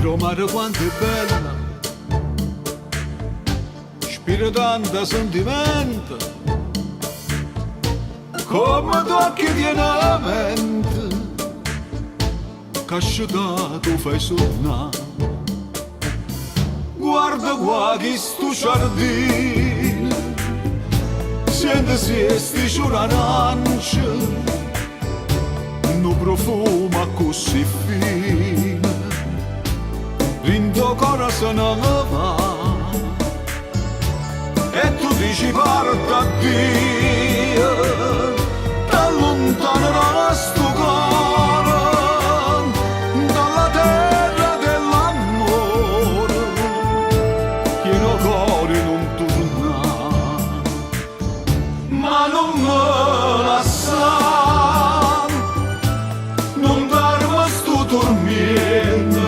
Mare quanto è bella, spira tanto sentimento, come tocchi di una mente, che asciugato fai suonare. Guarda qua che sto giardino, senti se sti ciuranance, no profumo così fine. Rindo corazon va e tu dici parta Dio, t'allontanerà sto cuore dalla terra dell'amore, che no cuore non torna, ma non me lascia, non darmi sto tormento.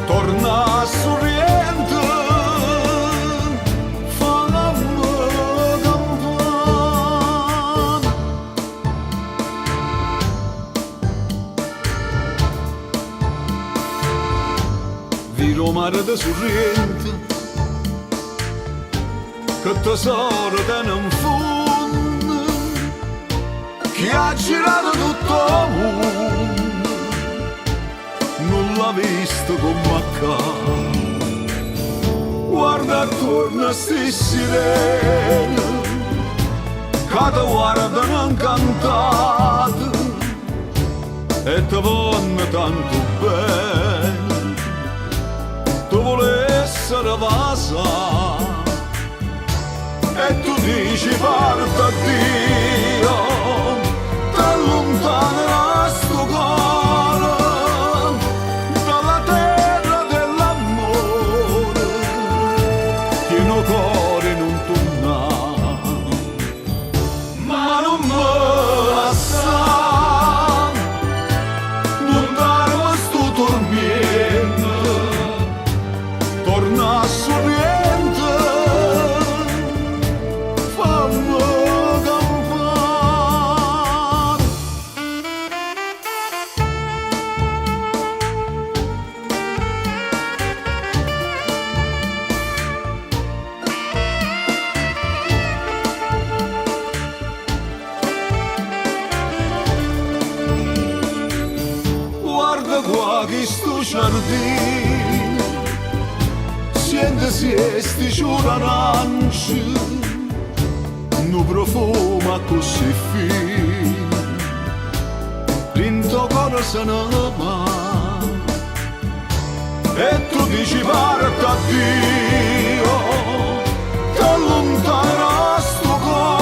Torna sorriente, fammi campare. Viro mare da sorriente, che tesoro te non fondo, che ha girato tutto il mondo. Non l'ha visto come accade. Guarda attorno a sti sirene che ti guardano incantate e ti vogliono tanto bene. Tu vuoi essere vasa e tu dici parta Dio, t'allontanerà sto cuore dalla terra dell'amore, che no cuore non torna, ma non me lascia, non darmi sto tormento, torna a sorriente, fammi campare. Guarda qua che sto giardino, senti se sti ciuranance, no profumo così fine, l'into corazon va e tu dici parta Dio, t'allontanerà sto cuore